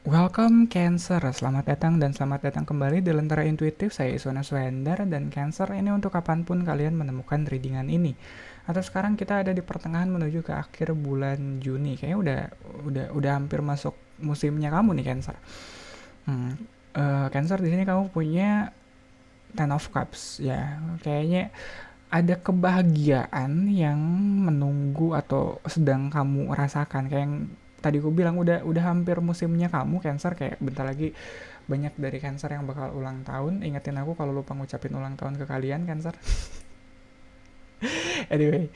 Welcome Cancer, selamat datang dan selamat datang kembali di Lentera Intuitif. Saya Iswana Swendar dan Cancer ini untuk kapanpun kalian menemukan readingan ini. Atau sekarang kita ada di pertengahan menuju ke akhir bulan Juni. Kayaknya udah hampir masuk musimnya kamu nih Cancer. Cancer di sini kamu punya Ten of Cups ya. Kayaknya ada kebahagiaan yang menunggu atau sedang kamu rasakan, kayak yang tadi aku bilang udah hampir musimnya kamu Cancer, kayak bentar lagi banyak dari Cancer yang bakal ulang tahun. Ingetin aku kalau lupa ngucapin ulang tahun ke kalian Cancer. Anyway,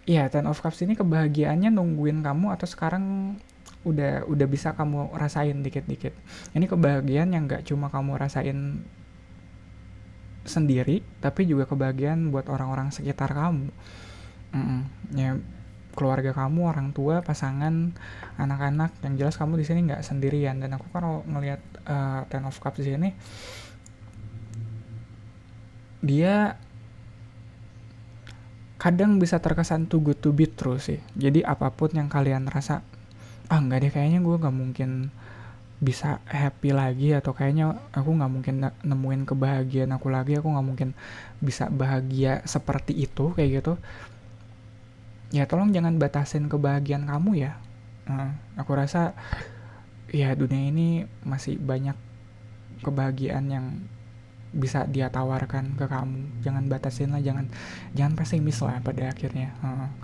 ya Ten of Cups ini kebahagiaannya nungguin kamu atau sekarang udah bisa kamu rasain dikit-dikit. Ini kebahagiaan yang gak cuma kamu rasain sendiri, tapi juga kebahagiaan buat orang-orang sekitar kamu. Ya, keluarga kamu, orang tua, pasangan, anak-anak. Yang jelas kamu di sini nggak sendirian. Dan aku kalau ngelihat Ten of Cups di sini, dia kadang bisa terkesan too good to be true sih. Jadi apapun yang kalian rasa, nggak deh, kayaknya gue nggak mungkin bisa happy lagi, atau kayaknya aku nggak mungkin nemuin kebahagiaan aku lagi, aku nggak mungkin bisa bahagia seperti itu, kayak gitu. Ya tolong jangan batasin kebahagiaan kamu ya. Aku rasa ya dunia ini masih banyak kebahagiaan yang bisa dia tawarkan ke kamu. Jangan batasin lah, jangan pesimis lah pada akhirnya.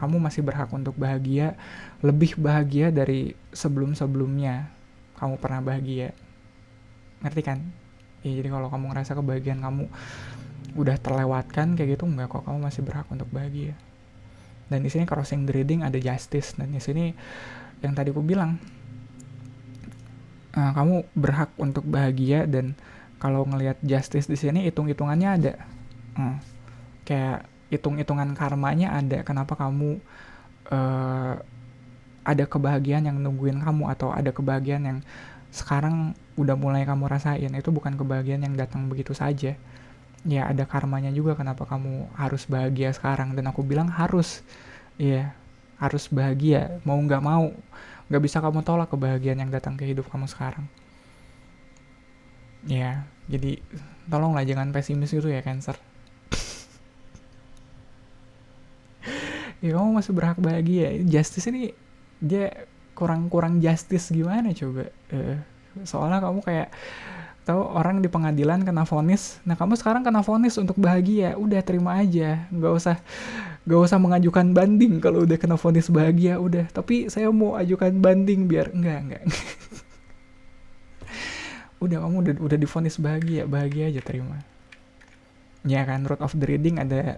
Kamu masih berhak untuk bahagia, lebih bahagia dari sebelum-sebelumnya kamu pernah bahagia. Ngerti kan? Ya, jadi kalau kamu ngerasa kebahagiaan kamu udah terlewatkan kayak gitu, enggak kok, kamu masih berhak untuk bahagia. Dan di sini crossing the reading ada justice, dan di sini yang tadi aku bilang, kamu berhak untuk bahagia. Dan kalau ngelihat justice di sini, hitung-hitungannya ada, kayak hitung-hitungan karmanya ada. Kenapa kamu ada kebahagiaan yang nungguin kamu, atau ada kebahagiaan yang sekarang udah mulai kamu rasain. Itu bukan kebahagiaan yang datang begitu saja. Ya ada karmanya juga kenapa kamu harus bahagia sekarang. Dan aku bilang harus, ya harus bahagia, mau nggak mau. Nggak bisa kamu tolak kebahagiaan yang datang ke hidup kamu sekarang. Ya, jadi tolonglah jangan pesimis gitu ya Cancer. Ya kamu masih berhak bahagia. Justice ini dia kurang justice gimana coba? Soalnya kamu kayak tahu orang di pengadilan kena vonis. Nah kamu sekarang kena vonis untuk bahagia. Udah terima aja, nggak usah mengajukan banding. Kalau udah kena vonis bahagia udah. Tapi saya mau ajukan banding biar enggak. Udah, kamu udah divonis bahagia aja, terima. Ya kan, root of the reading ada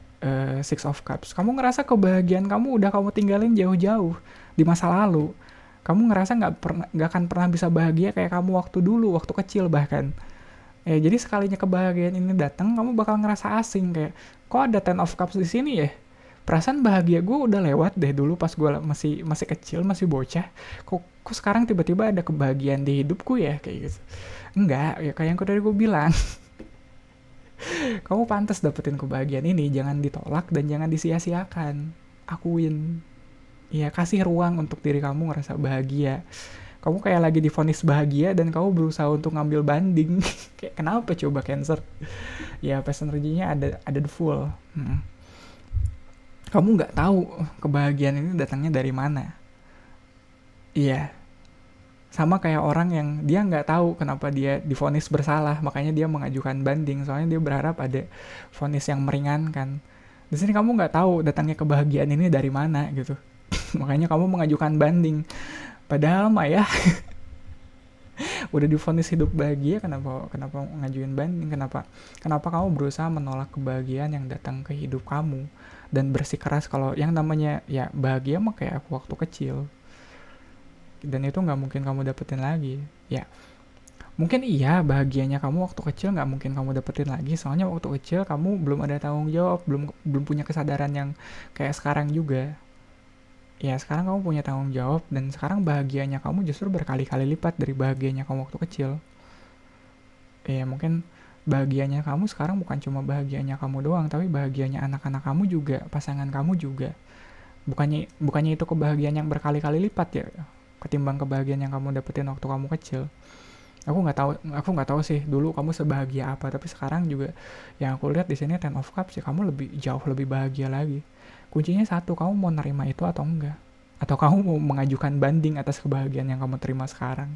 Six of Cups. Kamu ngerasa kebahagiaan kamu udah kamu tinggalin jauh-jauh di masa lalu. Kamu ngerasa nggak akan pernah bisa bahagia kayak kamu waktu dulu, waktu kecil bahkan. Jadi sekalinya kebahagiaan ini datang, kamu bakal ngerasa asing, kayak kok ada Ten of Cups di sini ya? Perasaan bahagia gue udah lewat deh dulu pas gue masih kecil, masih bocah. Kok sekarang tiba-tiba ada kebahagiaan di hidupku ya, kayak gitu. Enggak, ya kayak yang tadi gue bilang. Kamu pantas dapetin kebahagiaan ini, jangan ditolak dan jangan disia-siakan. Akuin. Ya, kasih ruang untuk diri kamu ngerasa bahagia. Kamu kayak lagi divonis bahagia dan kamu berusaha untuk ngambil banding. Kayak kenapa coba Cancer? Ya, past energinya ada the full. Kamu nggak tahu kebahagiaan ini datangnya dari mana. Iya, sama kayak orang yang dia nggak tahu kenapa dia divonis bersalah, makanya dia mengajukan banding, soalnya dia berharap ada vonis yang meringankan. Di sini kamu nggak tahu datangnya kebahagiaan ini dari mana gitu. Makanya kamu mengajukan banding. Padahal mah ya udah divonis hidup bahagia, kenapa ngajuin banding? Kenapa kamu berusaha menolak kebahagiaan yang datang ke hidup kamu dan bersikeras kalau yang namanya ya bahagia mah kayak aku waktu kecil. Dan itu nggak mungkin kamu dapetin lagi. Ya mungkin iya bahagianya kamu waktu kecil nggak mungkin kamu dapetin lagi, soalnya waktu kecil kamu belum ada tanggung jawab, belum punya kesadaran yang kayak sekarang juga. Ya sekarang kamu punya tanggung jawab, dan sekarang bahagianya kamu justru berkali-kali lipat dari bahagianya kamu waktu kecil. Ya mungkin bahagianya kamu sekarang bukan cuma bahagianya kamu doang, tapi bahagianya anak-anak kamu juga, pasangan kamu juga. Bukannya itu kebahagiaan yang berkali-kali lipat ya ketimbang kebahagiaan yang kamu dapetin waktu kamu kecil. Aku nggak tahu sih dulu kamu sebahagia apa, tapi sekarang juga yang aku lihat di sini Ten of Cups sih, kamu jauh lebih bahagia lagi. Kuncinya satu, kamu mau nerima itu atau enggak, atau kamu mau mengajukan banding atas kebahagiaan yang kamu terima sekarang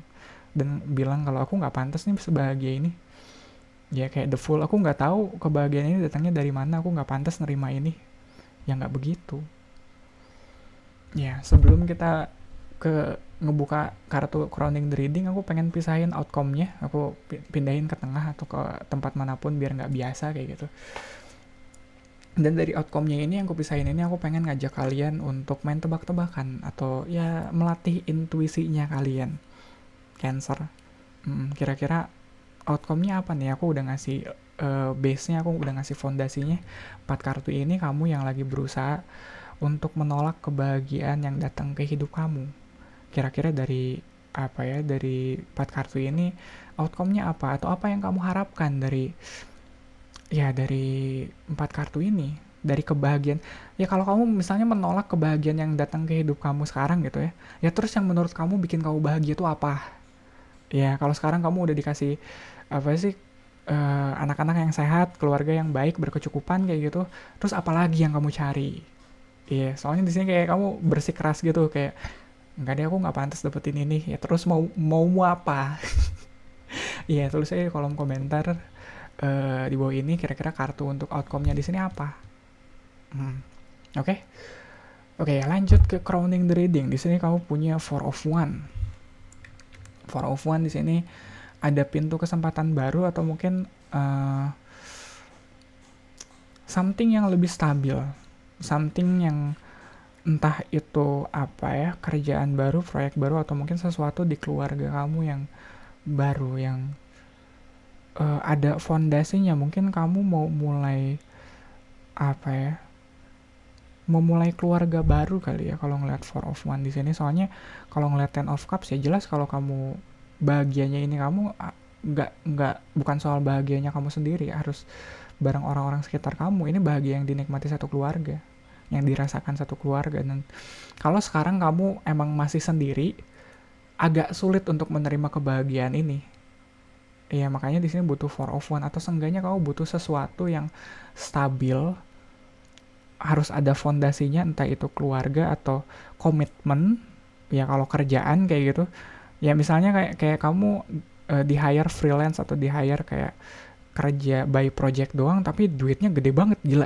dan bilang kalau aku nggak pantas nih sebahagia ini. Ya kayak the fool, aku nggak tahu kebahagiaan ini datangnya dari mana, aku nggak pantas nerima ini. Ya nggak begitu. Ya sebelum kita ke ngebuka kartu crowning the reading, aku pengen pisahin outcome-nya, aku pindahin ke tengah atau ke tempat manapun biar nggak biasa kayak gitu. Dan dari outcome-nya ini yang aku pisahin ini, aku pengen ngajak kalian untuk main tebak-tebakan atau ya melatih intuisinya kalian, Cancer. Kira-kira outcome-nya apa nih? Aku udah ngasih base-nya, aku udah ngasih fondasinya. 4 kartu ini kamu yang lagi berusaha untuk menolak kebahagiaan yang datang ke hidup kamu. Kira-kira dari apa ya, dari 4 kartu ini outcome-nya apa, atau apa yang kamu harapkan dari dari 4 kartu ini, dari kebahagiaan. Ya kalau kamu misalnya menolak kebahagiaan yang datang ke hidup kamu sekarang gitu ya terus yang menurut kamu bikin kamu bahagia itu apa? Ya kalau sekarang kamu udah dikasih apa sih, anak-anak yang sehat, keluarga yang baik, berkecukupan kayak gitu, terus apalagi yang kamu cari? Iya, soalnya di sini kayak kamu bersikeras gitu, kayak nggak deh, aku nggak pantas dapetin ini. Ya terus mau apa? Iya, tulis aja di kolom komentar di bawah ini kira-kira kartu untuk outcome-nya di sini apa. Oke. Oke, lanjut ke crowning the reading. Di sini kamu punya Four of One. Four of One di sini ada pintu kesempatan baru atau mungkin something yang lebih stabil, something yang entah itu apa ya, kerjaan baru, proyek baru, atau mungkin sesuatu di keluarga kamu yang baru, yang ada fondasinya. Mungkin kamu mau mulai apa ya, memulai keluarga baru kali ya kalau ngeliat Four of One di sini. Soalnya kalau ngeliat Ten of Cups ya jelas kalau kamu bahagianya ini kamu nggak bukan soal bahagianya kamu sendiri, harus bareng orang-orang sekitar kamu. Ini bahagia yang dinikmati satu keluarga, yang dirasakan satu keluarga. Dan kalau sekarang kamu emang masih sendiri, agak sulit untuk menerima kebahagiaan ini. Ya makanya di sini butuh Four of One, atau seenggaknya kamu butuh sesuatu yang stabil, harus ada fondasinya, entah itu keluarga atau komitmen. Ya kalau kerjaan kayak gitu, ya misalnya kayak kamu di hire freelance atau di hire kayak kerja by project doang, tapi duitnya gede banget, gila.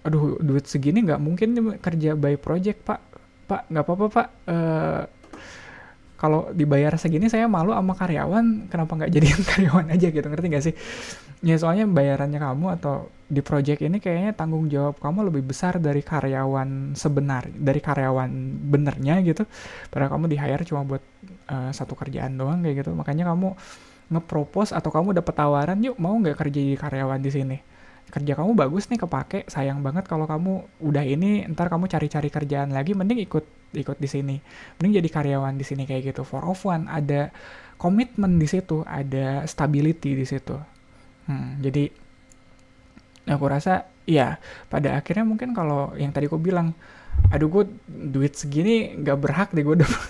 Aduh, duit segini nggak mungkin kerja by project, pak nggak apa-apa pak, kalau dibayar segini saya malu sama karyawan, kenapa nggak jadiin karyawan aja gitu, ngerti nggak sih? Ya soalnya bayarannya kamu atau di project ini kayaknya tanggung jawab kamu lebih besar dari karyawan dari karyawan benernya gitu. Padahal kamu di hire cuma buat satu kerjaan doang kayak gitu. Makanya kamu ngepropose atau kamu dapat tawaran, yuk mau nggak kerja di karyawan di sini? Kerja kamu bagus nih, kepake. Sayang banget kalau kamu udah ini ntar kamu cari-cari kerjaan lagi, mending ikut di sini, mending jadi karyawan di sini kayak gitu. Four of One, ada komitmen di situ, ada stability di situ. Jadi aku rasa ya pada akhirnya mungkin kalau yang tadi aku bilang, aduh gue duit segini nggak berhak deh gue dapet.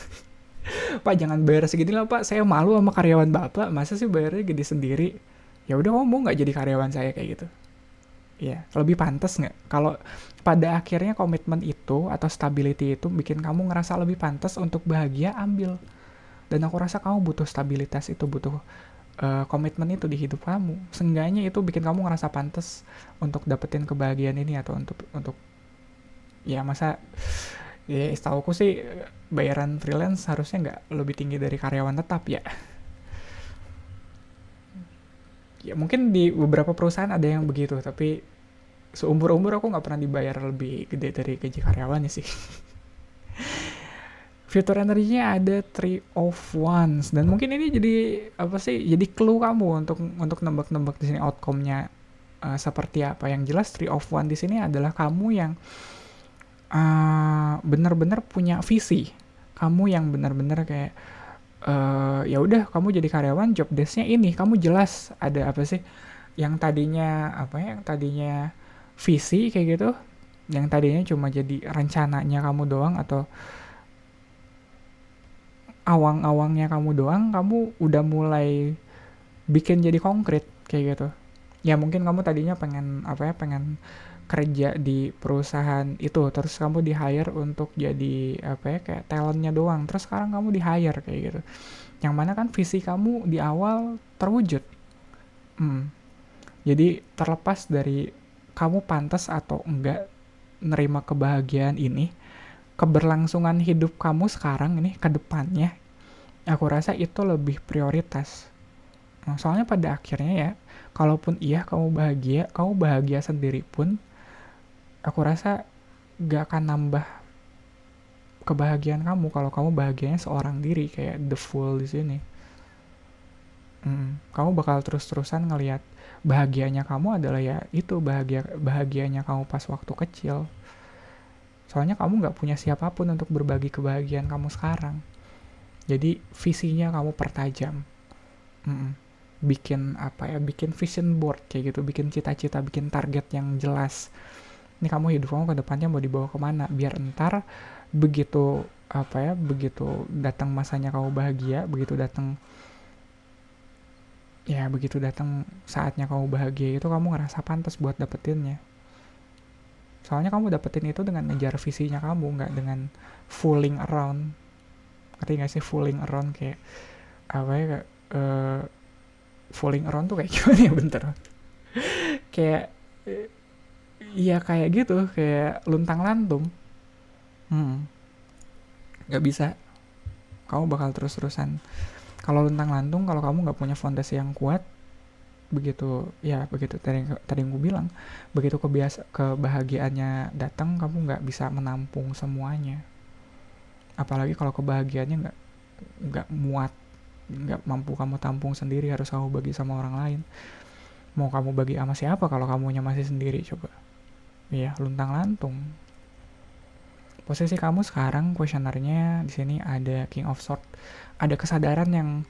Pak jangan bayar segini lah pak, saya malu sama karyawan bapak, masa sih bayarnya gede sendiri. Ya udah, kamu mau nggak jadi karyawan saya kayak gitu? Ya lebih pantas nggak kalau pada akhirnya komitmen itu atau stability itu bikin kamu ngerasa lebih pantas untuk bahagia, ambil. Dan aku rasa kamu butuh stabilitas itu, butuh komitmen itu di hidup kamu. Seenggaknya itu bikin kamu ngerasa pantas untuk dapetin kebahagiaan ini, atau untuk ya masa ya setauku sih bayaran freelance harusnya nggak lebih tinggi dari karyawan tetap ya. Ya mungkin di beberapa perusahaan ada yang begitu, tapi seumur-umur aku nggak pernah dibayar lebih gede dari gaji karyawannya sih. Future energinya ada Three of Wands, dan mungkin ini jadi apa sih, jadi clue kamu untuk nembak-nembak di sini outcome-nya seperti apa. Yang jelas Three of Wands di sini adalah kamu yang benar-benar punya visi, kamu yang benar-benar kayak ya udah kamu jadi karyawan, job desk-nya ini, kamu jelas ada apa sih, yang tadinya yang tadinya visi kayak gitu, yang tadinya cuma jadi rencananya kamu doang, awang-awangnya kamu doang, kamu udah mulai bikin jadi konkret kayak gitu. Ya mungkin kamu tadinya pengen apa ya, pengen kerja di perusahaan itu, terus kamu di hire untuk jadi apa ya, kayak talentnya doang, terus sekarang kamu di hire kayak gitu, yang mana kan visi kamu di awal terwujud. Jadi terlepas dari kamu pantas atau enggak nerima kebahagiaan ini, keberlangsungan hidup kamu sekarang ini ke depannya, aku rasa itu lebih prioritas. Soalnya pada akhirnya ya, kalaupun iya kamu bahagia sendiri pun, aku rasa gak akan nambah kebahagiaan kamu kalau kamu bahagianya seorang diri kayak the fool di sini. Kamu bakal terus-terusan ngelihat bahagianya kamu adalah ya itu bahagianya kamu pas waktu kecil. Soalnya kamu nggak punya siapapun untuk berbagi kebahagiaan kamu sekarang. Jadi visinya kamu pertajam. Bikin apa ya? Bikin vision board kayak gitu, bikin cita-cita, bikin target yang jelas. Ini kamu hidup kamu ke depannya mau dibawa kemana? Biar entar begitu apa ya? Begitu datang masanya kamu bahagia, begitu datang saatnya kamu bahagia itu kamu ngerasa pantas buat dapetinnya. Soalnya kamu dapetin itu dengan ngejar visinya kamu, nggak dengan fooling around. Ngerti nggak sih fooling around kayak apa ya? Fooling around tuh kayak gimana ya, bentar. Kayak iya kayak gitu, kayak luntang-lantung. Nggak bisa. Kamu bakal terus-terusan. Kalau luntang-lantung, kalau kamu nggak punya fondasi yang kuat, begitu tadi yang gue bilang, begitu kebahagiaannya datang, kamu nggak bisa menampung semuanya. Apalagi kalau kebahagiaannya nggak muat, nggak mampu kamu tampung sendiri, harus kamu bagi sama orang lain. Mau kamu bagi sama siapa kalau kamunya masih sendiri, coba. Iya, luntang-lantung. Posisi kamu sekarang, kuesionernya di sini ada King of Swords, ada kesadaran yang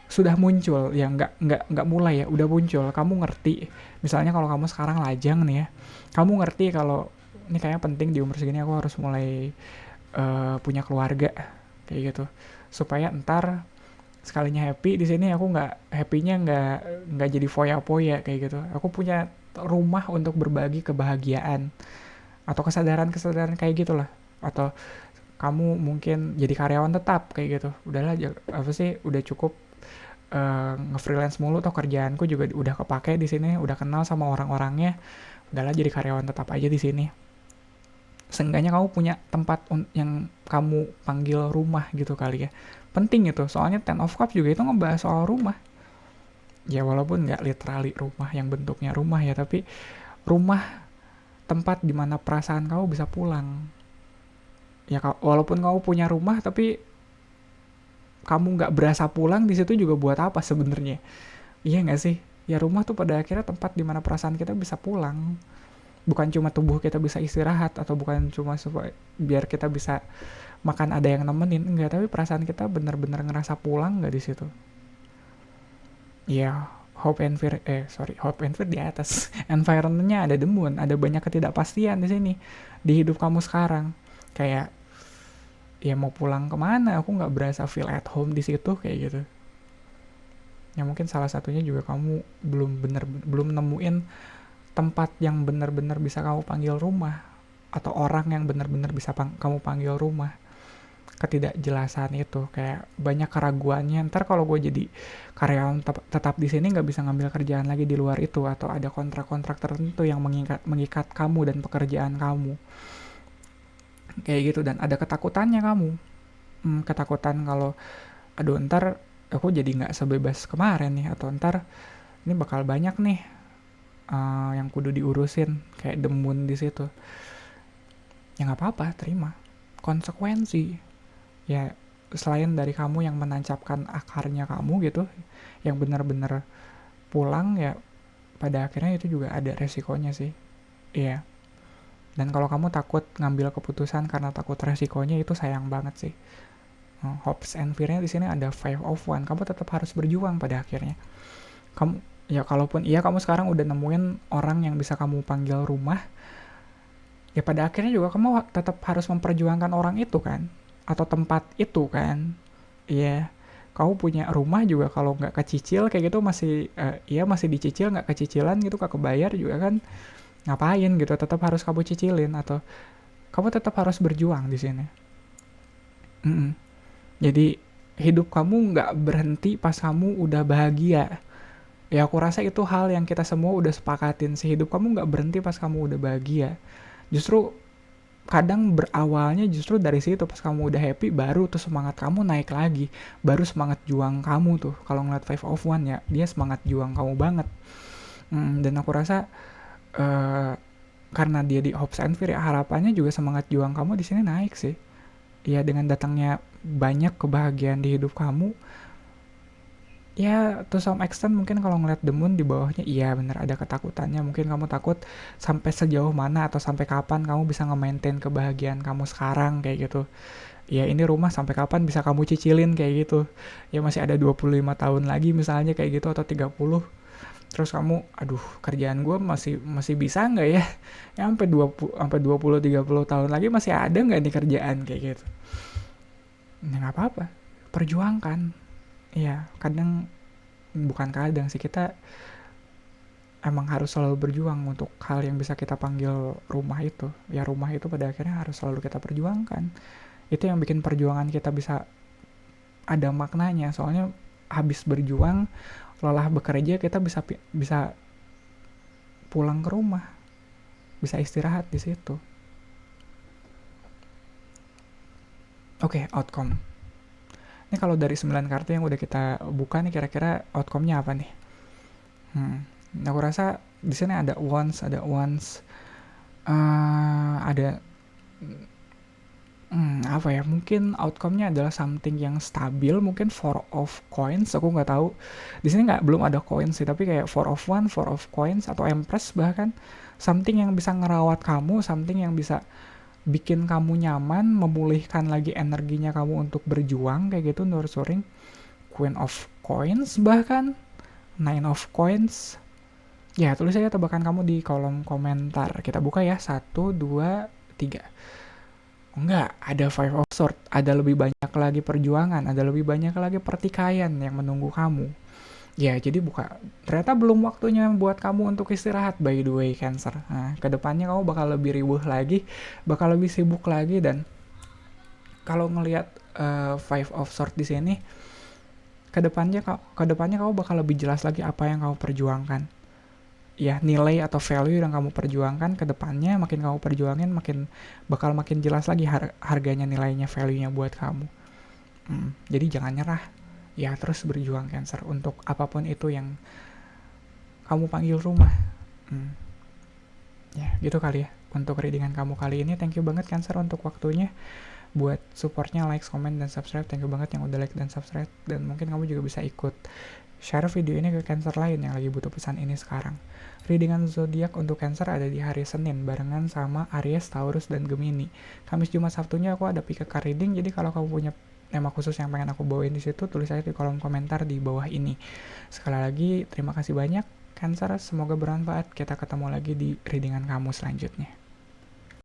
sudah muncul, ya nggak mulai ya, udah muncul. Kamu ngerti, misalnya kalau kamu sekarang lajang nih ya, kamu ngerti kalau ini kayaknya penting di umur segini aku harus mulai punya keluarga kayak gitu, supaya entar sekalinya happy di sini aku nggak jadi foya-foya kayak gitu. Aku punya rumah untuk berbagi kebahagiaan atau kesadaran kayak gitulah. Atau kamu mungkin jadi karyawan tetap kayak gitu, udahlah apa sih, udah cukup nge-freelance mulu, toh kerjaanku juga udah kepake di sini, udah kenal sama orang-orangnya, udahlah jadi karyawan tetap aja di sini. Seenggaknya kamu punya tempat yang kamu panggil rumah gitu kali ya. Penting itu, soalnya Ten of Cups juga itu ngebahas soal rumah. Ya walaupun nggak literally rumah yang bentuknya rumah ya, tapi rumah, tempat dimana perasaan kamu bisa pulang. Ya walaupun kamu punya rumah tapi kamu nggak berasa pulang di situ juga buat apa sebenarnya? Iya nggak sih? Ya rumah tuh pada akhirnya tempat dimana perasaan kita bisa pulang. Bukan cuma tubuh kita bisa istirahat, atau bukan cuma supaya biar kita bisa makan ada yang nemenin, enggak, tapi perasaan kita benar-benar ngerasa pulang nggak di situ. Ya hope and fear di atas. Environmentnya ada demun, ada banyak ketidakpastian di sini di hidup kamu sekarang. Kayak ya mau pulang kemana, aku nggak berasa feel at home di situ kayak gitu. Ya mungkin salah satunya juga kamu belum nemuin tempat yang benar-benar bisa kamu panggil rumah, atau orang yang benar-benar bisa kamu panggil rumah. Ketidakjelasan itu, kayak banyak keraguannya, ntar kalau gue jadi karyawan tetap di sini nggak bisa ngambil kerjaan lagi di luar itu, atau ada kontrak-kontrak tertentu yang mengikat kamu dan pekerjaan kamu kayak gitu. Dan ada ketakutannya kamu, ketakutan kalau aduh ntar aku jadi nggak sebebas kemarin nih, atau ntar ini bakal banyak nih yang kudu diurusin, kayak demun di situ. Ya nggak apa-apa, terima konsekuensi. Ya selain dari kamu yang menancapkan akarnya kamu gitu, yang benar-benar pulang, ya pada akhirnya itu juga ada resikonya sih. Iya. Dan kalau kamu takut ngambil keputusan karena takut resikonya, itu sayang banget sih. Hopes and fear-nya di sini ada 5 of one. Kamu tetap harus berjuang pada akhirnya. Kamu ya kalaupun iya kamu sekarang udah nemuin orang yang bisa kamu panggil rumah, ya pada akhirnya juga kamu tetap harus memperjuangkan orang itu kan, atau tempat itu kan. Iya, kamu punya rumah juga kalau nggak kecicil kayak gitu masih iya masih dicicil nggak kecicilan gitu nggak kebayar juga kan ngapain gitu tetap harus kamu cicilin atau kamu tetap harus berjuang di sini. Mm-mm. Jadi hidup kamu nggak berhenti pas kamu udah bahagia. Ya aku rasa itu hal yang kita semua udah sepakatin sih, hidup kamu nggak berhenti pas kamu udah bahagia. Justru kadang berawalnya justru dari situ pas kamu udah happy baru tuh semangat kamu naik lagi, baru semangat juang kamu tuh kalau ngeliat Five of One ya dia semangat juang kamu banget. Dan aku rasa eh, karena dia di Hopes and Fear ya harapannya juga semangat juang kamu di sini naik sih. Ya dengan datangnya banyak kebahagiaan di hidup kamu, ya to some extent mungkin kalau ngeliat The Moon di bawahnya iya bener ada ketakutannya, mungkin kamu takut sampai sejauh mana atau sampai kapan kamu bisa nge-maintain kebahagiaan kamu sekarang kayak gitu. Ya ini rumah sampai kapan bisa kamu cicilin kayak gitu. Ya masih ada 25 tahun lagi misalnya kayak gitu atau 30. Terus kamu aduh kerjaan gue masih masih bisa nggak ya? Ya sampai 20 30 tahun lagi masih ada nggak nih kerjaan kayak gitu. Ya nggak apa-apa. Perjuangkan. Ya kadang bukan kadang sih kita emang harus selalu berjuang untuk hal yang bisa kita panggil rumah itu. Ya rumah itu pada akhirnya harus selalu kita perjuangkan. Itu yang bikin perjuangan kita bisa ada maknanya. Soalnya habis berjuang, lelah bekerja kita bisa bisa pulang ke rumah, bisa istirahat di situ. Oke, outcome. Ini kalau dari 9 kartu yang udah kita buka nih kira-kira outcome-nya apa nih? Aku rasa di sini ada wands, ada apa ya? Mungkin outcome-nya adalah something yang stabil, mungkin four of coins. Aku nggak tahu. Di sini belum ada coins sih, tapi kayak four of one, four of coins atau empress bahkan something yang bisa ngerawat kamu, something yang bisa bikin kamu nyaman, memulihkan lagi energinya kamu untuk berjuang kayak gitu, nurturing. Queen of coins bahkan nine of coins. Ya, tulis aja tebakan kamu di kolom komentar. Kita buka ya, 1, 2, 3. Enggak, ada Five of Swords. Ada lebih banyak lagi perjuangan, ada lebih banyak lagi pertikaian yang menunggu kamu. Ya, jadi ternyata belum waktunya buat kamu untuk istirahat by the way, Cancer. Nah, kedepannya kamu bakal lebih ribuh lagi, bakal lebih sibuk lagi, dan kalau ngelihat Five of Swords di sini, kedepannya kamu bakal lebih jelas lagi apa yang kamu perjuangkan. Ya nilai atau value yang kamu perjuangkan ke depannya makin kamu perjuangin makin jelas lagi harganya, nilainya, value-nya buat kamu. Jadi jangan nyerah. Ya terus berjuang, Cancer, untuk apapun itu yang kamu panggil rumah. Ya gitu kali ya untuk readingan kamu kali ini. Thank you banget, Cancer, untuk waktunya, buat supportnya, like, comment, dan subscribe. Thank you banget yang udah like dan subscribe, dan mungkin kamu juga bisa ikut share video ini ke Cancer lain yang lagi butuh pesan ini sekarang. Readingan zodiak untuk Cancer ada di hari Senin barengan sama Aries, Taurus, dan Gemini. Kamis, Jumat, Sabtunya aku ada pick card reading. Jadi kalau kamu punya tema khusus yang pengen aku bawain di situ, tulis aja di kolom komentar di bawah ini. Sekali lagi terima kasih banyak, Cancer. Semoga bermanfaat. Kita ketemu lagi di readingan kamu selanjutnya.